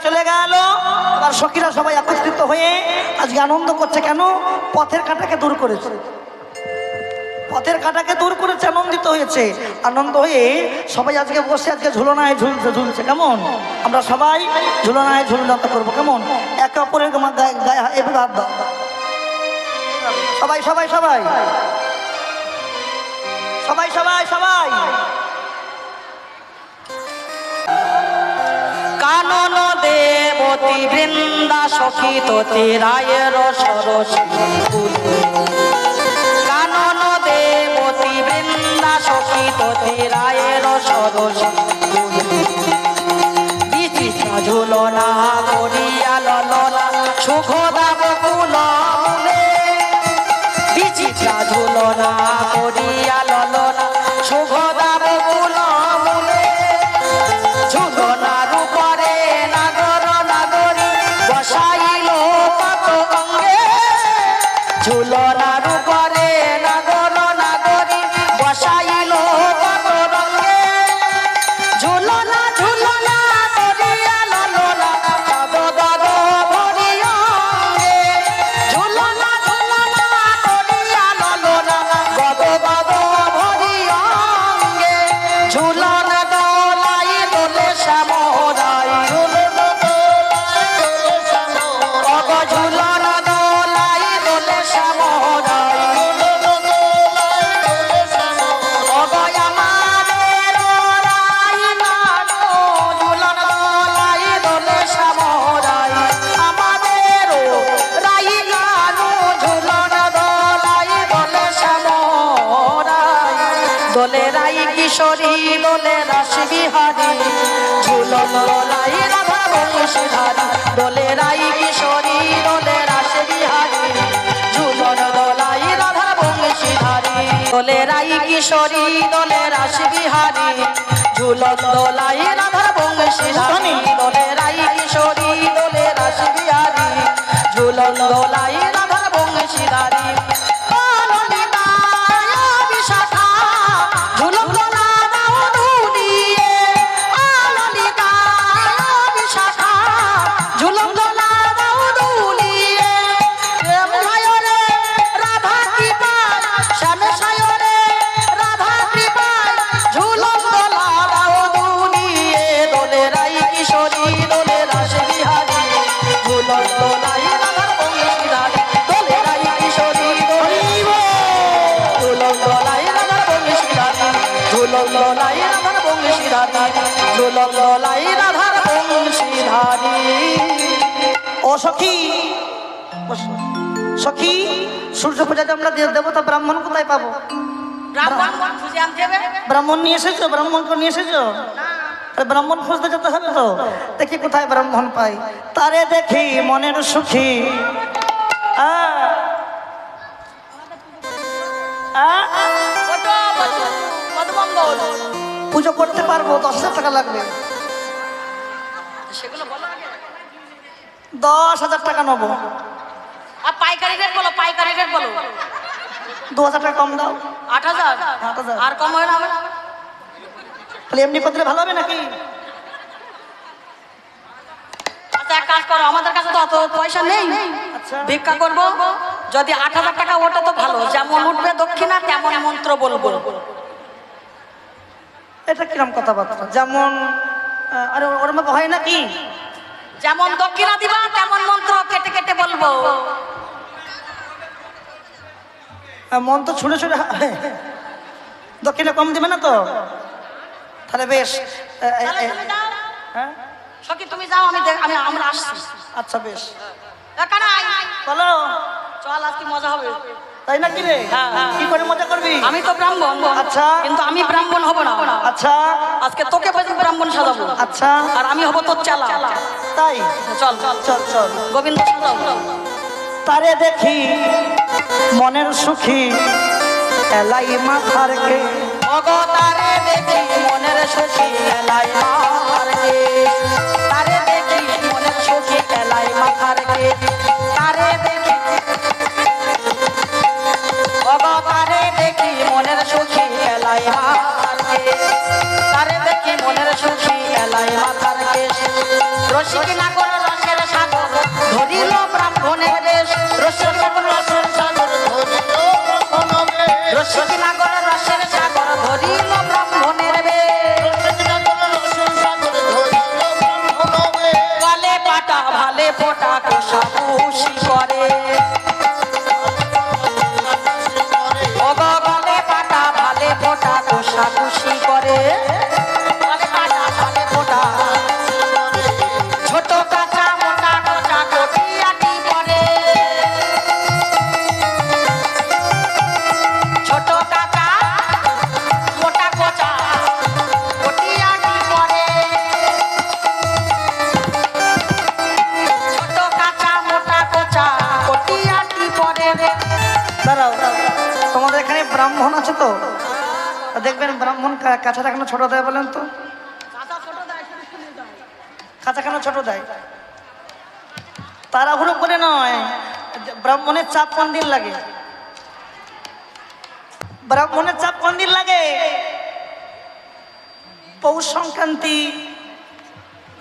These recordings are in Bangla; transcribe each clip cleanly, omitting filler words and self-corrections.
চলে গেল। এবার সখীরা সবাই একত্রিত হয়ে আজকে আনন্দ করছে। কেন? পথের কাঁটাকে দূর করেছে, পথের কাঁটাকে দূর করেছে, আনন্দিত হয়েছে। আনন্দ হয়ে সবাই আজকে বসে আজকে ঝুলনায় ঝুলছে। কেমন? আমরা সবাই ঝুলনায় ঝুলনাতে করবো। কেমন? একে অপরের গায়ে এভাবে হাত দাও। সবাই সবাই সবাই সবাই সবাই সবাই কানন দেবতী বৃন্দা সখী তোতে রায়ের সরসী কানন দেবতী বৃন্দা সখী তোতে রায়ের সরসী বিচিত্র ঝুলনা করিয়া ললনা সুখদা বকুল মূলে বিচিত্র ঝুলনা করিয়া ললনা সুখদা বকুল মূলে ঝুলনার উপরে নাগর নাগরী বসাইল কত অঙ্গে ঝুলনার উপরে নাগর নাগরী বসাইল কত রঙ্গে ঝুলনা ঝুলনা করিয়া ললনা পদ পদ ভরি অঙ্গে ঝুলনা ঝুলনা করিয়া ললনা পদ পদ ভরি অঙ্গে ঝুলন দোলাই দোলে শ্যামরাই অগ ঝুলন দোলাই দোলে শ্যামরাই অগ আমাদের রাই নানো ঝুলন দোলাই দোলে শ্যামরাই আমাদের রাই নানো ঝুলন দোলাই দোলে শ্যামরাই দোলে রাই কিশোরী দোলে রাস বিহারী ঝুলন দোলাই রাধা বংশীধারী দোলে রাই কিশোরী দোলে রাস বিহারী ঝুলন দোলাই রাধা বংশীধারী দোলে রাই কিশোরী দোলে রাস বিহারী ঝুলন দোলাই রাধা বংশীধারী দোলে রাই কিশোরী দোলে রাস বিহারী ঝুলন দোলাই রাধা বংশীধারী ও সখী, সখী সূর্য পূজাতে আমরা দেবতা ব্রাহ্মণ কোথায় পাবো? ব্রাহ্মণ নিয়ে এসেছো? ব্রাহ্মণকে নিয়ে এসেছো? ব্রাহ্মণ খুঁজতে যেতে হবে তো। দেখি কোথায় ব্রাহ্মণ পাই। তারে দেখি মনের সুখী পুজো করতে পারবো, 10,000 টাকা লাগবে। 10,000 টাকা নেবো। পাইকারি রেট বলো, পাইকারি রেট বলো। 2,000 টাকা কম দাও। 8,000 আর কম হয় না? তাহলে এমনি করলে ভালো হবে নাকি? আচ্ছা এক কাজ করো, আমাদের কাছে তো অত পয়সা নেই, ভিক্ষা করবো। যদি 8,000 টাকা ওটা তো ভালো, যেমন উঠবে দক্ষিণা তেমন মন্ত্র বলবো। এটা কিরম কথাবার্তা? যেমন আরে ওর মতো হয় নাকি? যেমন দক্ষিণা দিবা তেমন মন্ত্র কেটে কেটে বলবো। মন তো ছুড়ে ছুড়ে দক্ষিণে কম দিবে না তো? তাহলে বেশ। সখী তুমি যাও, আমরা আসছি। আচ্ছা বেশ। বলো চল, আজকে মজা হবে। তাই নাকি রে? কি করে মজা করবি? আমি তো ব্রাহ্মণ। আচ্ছা। কিন্তু আমি ব্রাহ্মণ হব না। আচ্ছা। আজকে তোকে ব্রাহ্মণ সাজাবো। আচ্ছা। আর আমি হব তোর চালা। তাই? চল চল চল চল গোবিন্দ সাজাও। তারে দেখি মনের সুখী এলাই মাথার কে তারে দেখি মনের সুখী এলাই মাথার কে তারে দেখি মনের সুখী এলাই মাথার কে তারে দেখি তারে দেখি মনের সুখী এলাই মাথার কে তারে দেখি মনের সুখী এলাই মাথার কে রসিক নাগর রসের সাগর ধরিল ব্রাহ্মণের বেশ রসিক নাগর রসের সাগর রসিক নাগর রসের সাগর ধরিল ব্রাহ্মণের বেশ গলে পাটা ভালে ফোটা কোষাকুষি করে ওগো গলে পাটা ভালে ফোটা কোষাকুষি করে গলে পাটা ভালে ফোটা ছোট কাঁচা মোটা কোচা কটিয়াটি পরে ছোট কাঁচা মোটা কোচা কটিয়াটি পরে ছোট কাঁচা মোটা কোচা কটিয়াটি পরে দাঁড়াও, তোমাদের এখানে ব্রাহ্মণ আছে তো? দেখবেন ব্রাহ্মণ কাঁচাটা কেন ছোট দেয় বলেন তো? কাঁচা কেন ছোট দেয়? তাড়াহুড়ো করে নয়, ব্রাহ্মণের চাপ কোন দিন লাগে? ব্রাহ্মণের চাপ কোন দিন লাগে? পৌষ সংক্রান্তি,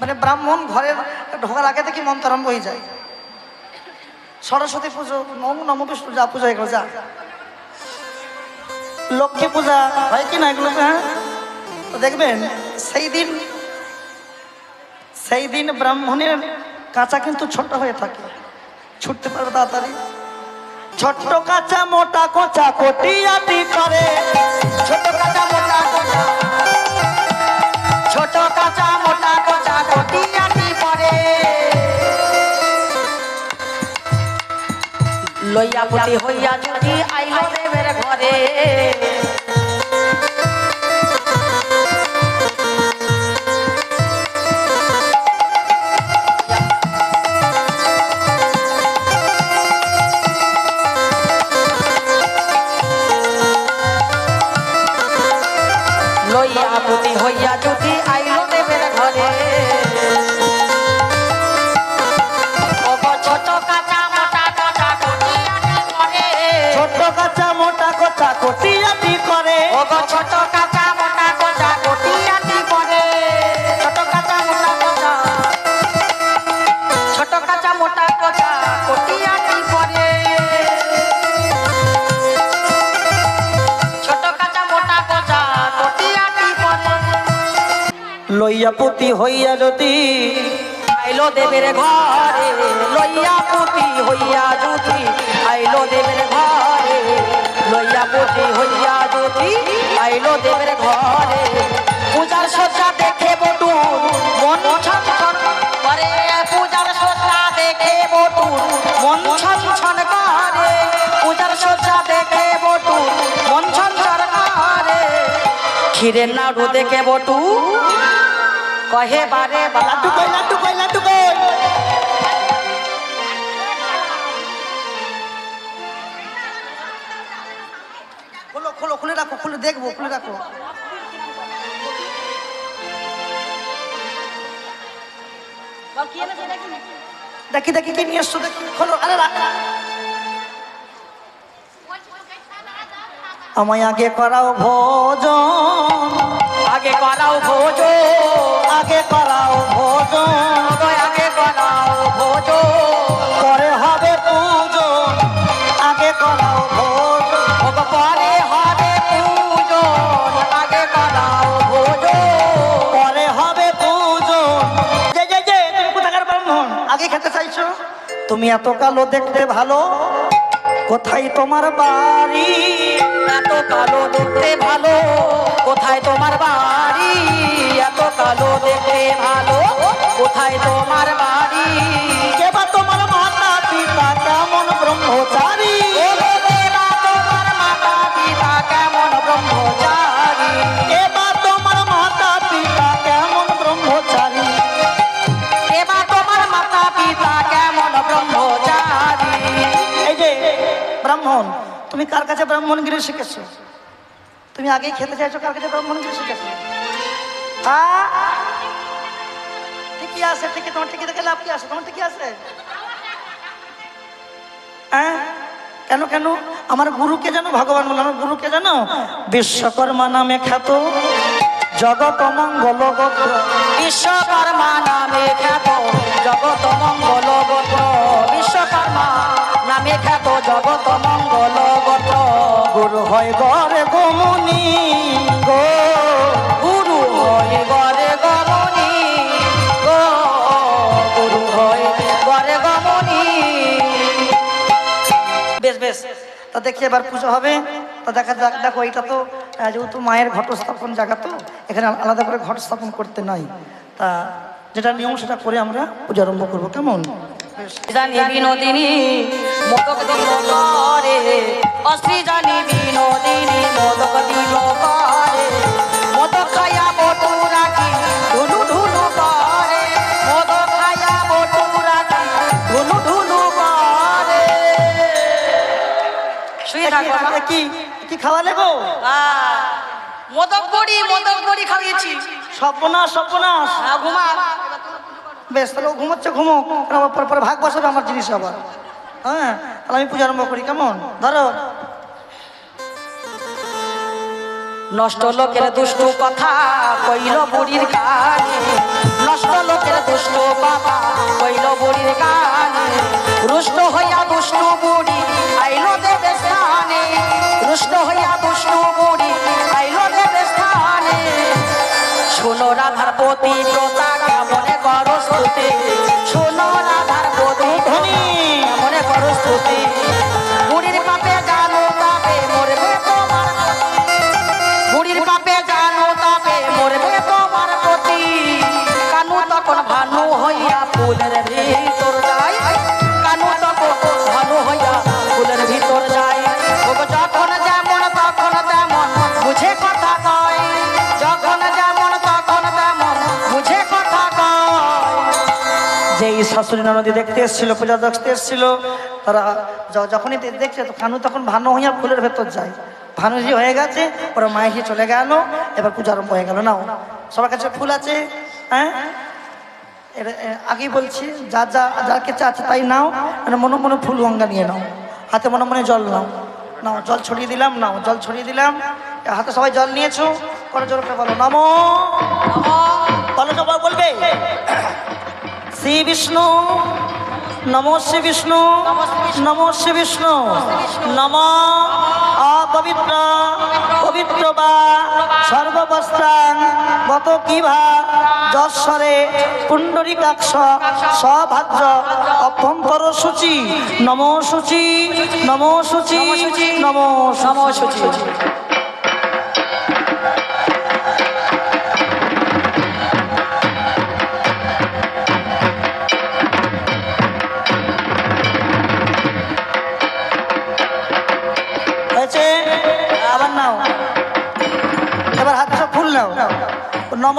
মানে ব্রাহ্মণ ঘরের ঢোকার আগে থেকে মন্ত্র আরম্ভ হয়ে যায়। সরস্বতী পুজো, নম বিষ্ণু, যা পূজা এগুলো যা, লক্ষ্মী পূজা হয় কি না এগুলো? হ্যাঁ, তো দেখবেন সেই দিন ব্রাহ্মণের কাঁচা কিন্তু ছোট হয়ে থাকে, ছুটতে পারবে তাড়াতাড়ি। ছোট্ট কাঁচা মোটা কোচা কটিয়াটি করে, ছোট কাঁচা মোটা কোচা ছোট কাঁচা মোটা কোচা কটিয়াটি পরে লইয়া পুতি হইয়া যদি আইলো দেবের ঘরে লইয়া পুতি হইয়া যদি আইলো দেবের ঘরে ওগো ছোট কাঁচা মোটা কোচা কটিয়াটি পরে ছোট্ট কাঁচা মোটা কোচা কটিয়াটি করে, ওগো ছোট কাঁচা মোটা কোচা কটিয়াটি পরে ছোট কাঁচা মোটা কোচা ছোট কাঁচা মোটা কোচা কটিয়াটি পরে ছোট কাঁচা মোটা কোচা কটিয়াটি পরে লইয়া পুতি হইয়া যদি আইলো দেবের ঘরে লইয়া পুতি হইয়া যদি আইলো দেবের ঘরে লইয়া পুতি হইয়া যদি আইলো দেবের ঘরে পূজার সজ্জা দেখে বটু মন ছন ছন করে পূজার সজ্জা দেখে বটু মন ছন ছন করে পূজার সজ্জা দেখে বটু মন ছন ছন করে ক্ষীরের নাড়ু দেখে বটু কহে বারে লাড্ডু কই, লাড্ডু কই, লাড্ডু কই। খোলো খোলো, খুলে রাখো, খুলে দেখবো, খুলে রাখো। দেখি দেখি কি নিয়ে এসছো, দেখি, খোলো। আরে আমায় আগে করাও ভোজন, আগে করাও ভোজ আগে করাও ভোজন, আগে করাও ভোজ পরে হবে পূজন, আগে করাও ভোজন। পরে হবে পূজন আগে করাও ভোজ পরে হবে পূজন। যে যে যে তুমি কোথাকার ব্রাহ্মণ, আগে খেতে চাইছো? তুমি এত কালো, দেখতে ভালো, কোথায় তোমার বাড়ি? এত কালো দেখতে ভালো কোথায় তোমার বাড়ি এত কালো দেখতে ভালো কোথায় তোমার বাড়ি কে বা তোমার মাতা পিতা কেমন ব্রহ্মচারী? কে বা তোমার মাতা পিতা কেমন ব্রহ্মচারী কে বা তোমার মাতা পিতা কেমন ব্রহ্মচারী? কে বা তোমার মাতা পিতা কেমন ব্রহ্মচারী এই যে ব্রাহ্মণ, তুমি কার কাছে ব্রাহ্মণগিরি শিখেছো? তুমি আগেই খেতে চাইছো, কার কাছে ব্রাহ্মণগিরি শিখেছো? ঠিকই আছে, ঠিকই, তোমার ঠিকই দেখে লাভ কি আছে? তোমার ঠিকই আছে। হ্যাঁ, কেন কেন? আমার গুরুকে জানো? ভগবান বলে আমার গুরুকে জানো? বিশ্বকর্মা নামে খ্যাত জগত মঙ্গল গোত্র বিশ্বকর্মা নামে খ্যাত জগত মঙ্গল গোত্র বিশ্বকর্মা নামে খ্যাত জগত মঙ্গল গোত্র গুরু হয় গরে গোমুনি গো গুরু হয় গরে গমনি গো গুরু হয় গরে গমনি। বেশ বেশ, তা দেখি এবার পুজো হবে। তা দেখা যাক, দেখো এটা তো যেহেতু মায়ের ঘট স্থাপন জায়গা, তো এখানে আলাদা করে ঘট স্থাপন করতে নাই। তা যেটা নিয়ম সেটা করে আমরা পুজো আরম্ভ করবো, কেমন? জানি বিনোদিনী মোদক দিল করে অশ্রী জানি বিনোদিনী মোদক দিল করে মোদক খায়া বটু রাখি ধুনু ধুনু করে মোদক খায়া বটু রাখি ধুনু ধুনু করে। শুয়ে থাকো মা। কি কি খাওয়ালে গো? মোদক বড়ি খাইয়েছি। সর্বনাশ সর্বনাশ। ঘুমা। বেশ, তাহলে ও ঘুমোচ্ছে, ঘুমো, পরে ভাগ বসাবে আমার জিনিস আবার। হ্যাঁ, তাহলে আমি পুজো আরম্ভ করি, কেমন? ধরো। নষ্ট লোকের দুষ্ট কথা কইল বুড়ির কানে নষ্ট লোকের দুষ্ট কথা কইল বুড়ির কানে রুষ্ট হইয়া দুষ্ট বুড়ি আইলো দেবে স্থানে রুষ্ট হইয়া দুষ্ট বুড়ি আইলো দেবে স্থানে। শোনো রাধার প্রতি প্রতা কেমনে করো স্তুতি শোনো রাধার প্রতি কেমনে করো স্তুতি বুড়ির পাপে জানো তাপে মরবে তোমার বুড়ির পাপে জানো তাপে মরবে তোমার প্রতি কানু তখন ভানু হইয়া ফুলের ভিতর যায় কানু তখন ভানু হইয়া ফুলের ভিতর যায় যখন যেমন তখন তেমন বুঝে কথা কয় যখন যেমন তখন তেমন বুঝে কথা কয়। যেই শাশুড়ি ননদী দেখতে এসেছিল, পূজা দেখতে এসেছিল, তারা যখনই দেখছে তো কানু তখন ভানু হইয়া ফুলের ভেতর যায়। ভানুজি হয়ে গেছে, ওরা মায়ের চলে গেল, এবার পূজা আরম্ভ হয়ে গেল। নাও, সবার কাছে ফুল আছে, হ্যাঁ আগেই বলছি, যার কাছে আছে তাই নাও, মনে মনে ফুল গঙ্গা নিয়ে নাও, হাতে মনে মনে জল নাও, নাও জল ছড়িয়ে দিলাম, নাও জল ছড়িয়ে দিলাম, হাতে সবাই জল নিয়েছো, করে জোর করে বলো নমো, বলো সবাই বলবে শ্রী বিষ্ণু, নমো শ্রী বিষ্ণু, নমো শ্রী বিষ্ণু, নম অপবিত্র পবিত্র বা সর্ববস্ত্রাং গত কিভা যশ্বরে পুণ্ডরিকাক্ষ সভাজ্য অভ্যন্তর সূচি নমো সূচি, নমো সূচি, নমো নমো সূচি। আবার নাও, এবার হাত সব ফুল নাও। নম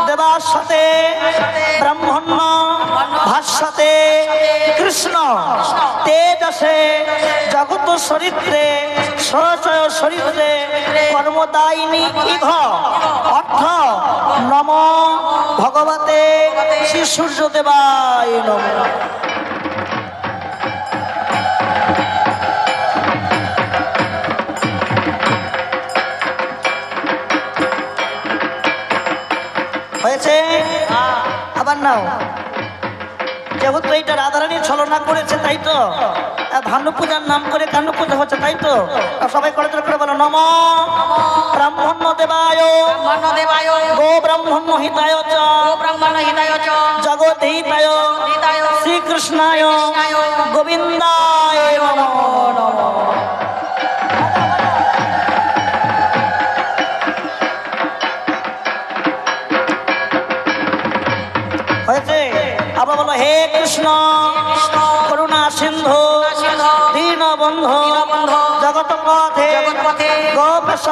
দেবার সাথে ব্রাহ্মণ্য ভাষ্যতে কৃষ্ণ তেজসে জগত চরিত্রে সচয় চরিত্রে কর্মদায়িনী ইঘ অর্থ নম ভগবতে শ্রী সূর্যদেবায় নম। হয়েছে? আবার নাও, যেহেতু এইটা রাধারানীর ছলনা করেছে তাই তো ভানু পূজার নাম করে কানু পূজা হচ্ছে তাই তো, সবাই করে করে বলো নম ব্রাহ্মণ্য দেবায় গো ব্রাহ্মণ্য হিতায় চ জগৎ হিতায় শ্রীকৃষ্ণায় গোবিন্দায় নমো নমঃ। হয়েছে? আবার বলো হে কৃষ্ণ করুণা সিন্ধু দীনবন্ধু জগৎ পথে গোপেশ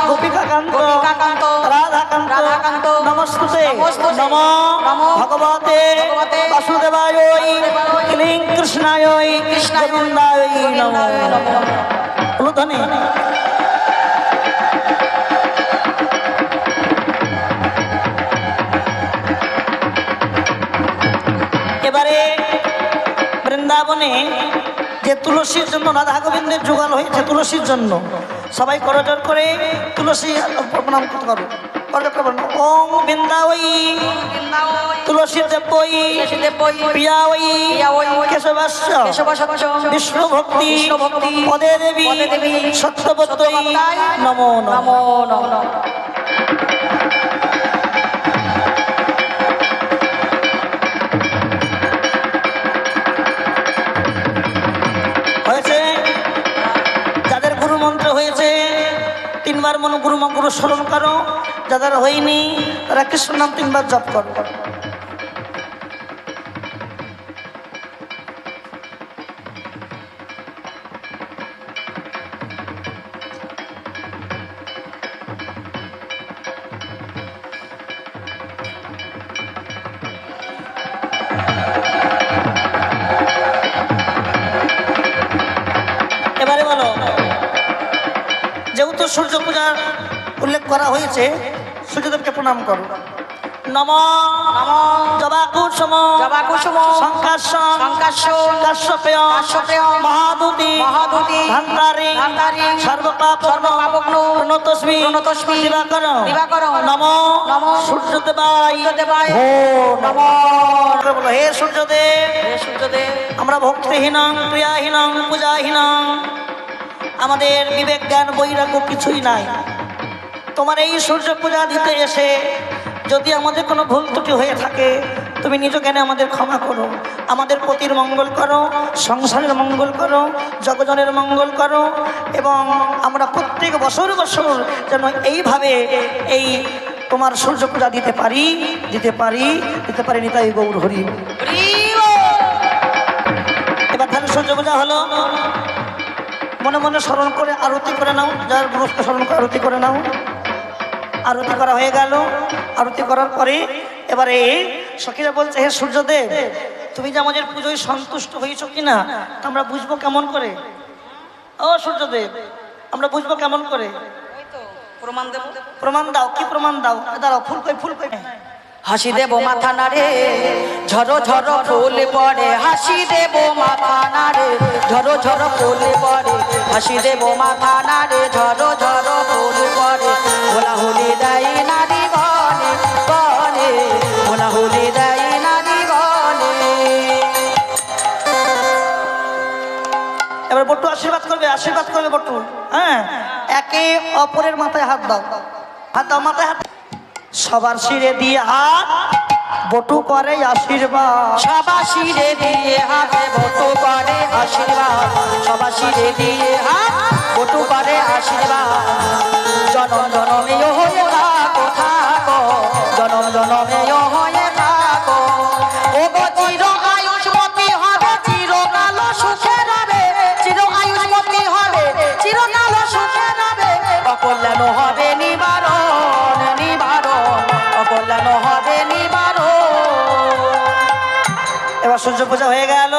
গোপিকাকান্ত রাধাকান্ত নমস্তুতে নম ভগবতে বাসুদেবায় ক্লীং কৃষ্ণায় গোবিন্দায় নমো নমঃ। ধ্বনি এবারে বৃন্দাবনে যে তুলসীর জন্য রাধা গোবিন্দের জোগাড় হয়েছে তুলসীর জন্য, সবাই করজোর করে তুলসী প্রণাম করো। করজোর করে বলো, ওম বৃন্দাবৈ তুলসী দেবৈ প্রিয়াবৈ কেশবাস্য বিষ্ণু ভক্তি পদে দেবী সত্যবত্যৈ নমো নমো। হয়েছে? যাদের গুরু মন্ত্র হয়েছে তিনবার মনে গুরু স্মরণ করো, যাদের হয়নি তারা কৃষ্ণ নাম তিনবার জপ করো। এবারে বলো, যেহেতু সূর্য পূজার উল্লেখ করা হয়েছে, সূর্যদেবকে প্রণাম করো। নম জবাকুসুম কাশ্যপেয় মহাদূতি ধান্তারি সর্বপাপগ্ন প্রণতস্মি দিবাকর নম সূর্যদেবায় নমো। বলো, হে সূর্যদেব, আমরা ভক্তিহীনং ক্রিয়াহীনং পূজাহীনং, আমাদের বিবেক জ্ঞান বৈরাগ্য কিছুই নাই। তোমার এই সূর্য পূজা দিতে এসে যদি আমাদের কোনো ভুল ত্রুটি হয়ে থাকে, তুমি নিজ জ্ঞানে আমাদের ক্ষমা করো। আমাদের পতির মঙ্গল করো, সংসারের মঙ্গল করো, জগজনের মঙ্গল করো, এবং আমরা প্রত্যেক বছর বছর যেন এইভাবে এই তোমার সূর্য পূজা দিতে পারি নিতাই গৌর হরি। এবার তাহলে সূর্য পূজা হলো, মনে মনে স্মরণ করে আরতি করে নাও, যার গুরুকে স্মরণ করে আরতি করে নাও। আরতি করা হয়ে গেল। আরতি করার পরে এবারে সখীরা বলছে, হে সূর্যদেব, তুমি যে আমাদের পুজোয় সন্তুষ্ট হয়েছ কিনা তা আমরা বুঝবো কেমন করে? ও সূর্যদেব, আমরা বুঝবো কেমন করে? প্রমাণ দাও। কি প্রমাণ দাও? দাঁড়াও, ফুল কই হাসি দেব মাথা নাড়ে ঝরো ঝরো ফুল পড়ে, হাসি দেব মাথা নাড়ে ঝরো ঝরো ফুল পড়ে, হাসি দেব মাথা নাড়ে ঝরো ঝরো ফুল পড়ে, ভোলা হোলি দেয় নারী গনে গনে, ভোলা হোলি দেয় নারী গনে। এবার বট্টু আশীর্বাদ করবে বট্টু। হ্যাঁ, একে অপরের মাথায় হাত দাও, মাথায় হাত। সবার শিরে দিয়ে হাত, বটু করে আশীর্বাদ। সবার শিরে দিয়ে হাত, বটু করে আশীর্বাদ। সবার শিরে দিয়ে হাত, বটু করে আশীর্বাদ। জনম জনমেয় হয়ে থাকো থাকো, জনম জনমেয় হয়ে থাকো। ও গো চির আয়ুষ্মতি হবে, চিরকাল সুখে রবে, চির আয়ুষ্মতি হবে, চিরকাল সুখে রবে। অকল্যাণ হবে নিবারণ নিবারণ, অকল্যাণ হবে নিবারণ। এবার সূর্য পূজা হয়ে গেল।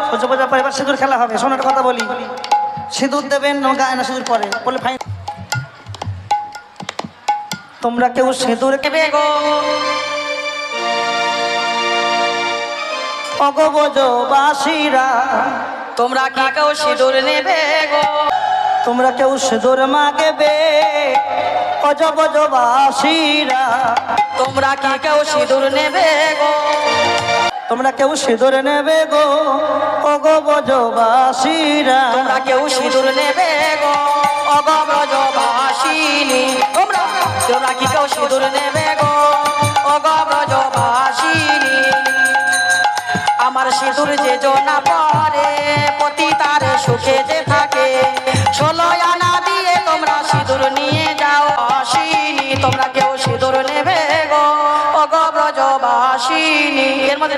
সূর্য পূজার পরে এবার সিঁদুর খেলা হবে। শোনার কথা বলি, সিঁদুর দেবেন গায়ে না সিঁদুর পরে বলে ফাইন। তোমরা কেউ সিঁদুর নেবে গো, অগবজবাসীরা, তোমরা কি কেউ সিঁদুর নেবে গো? তোমরা কেউ সিঁদুর মাগবে অজবজবাসীরা, তোমরা কি কেউ সিঁদুর নেবে গো? তোমরা কেউ সিঁদুর নেবে গো অগবজবাসীরা, তোমরা কেউ সিঁদুর নেবে গো অগব্রজবাসিনী। তোমরা কি কেউ সিঁদুর নেবে গো অগব্রজবাসিনী। আমার সিঁদুর যে জনা পরে, পতি তার সুখে যে থাকে, 16 আনা দিয়ে তোমরা সিঁদুর নিয়ে যাও আসিনি। তোমরা কেউ সিঁদুর নেবে গো অগব্রজবাসিনী। এর মধ্যে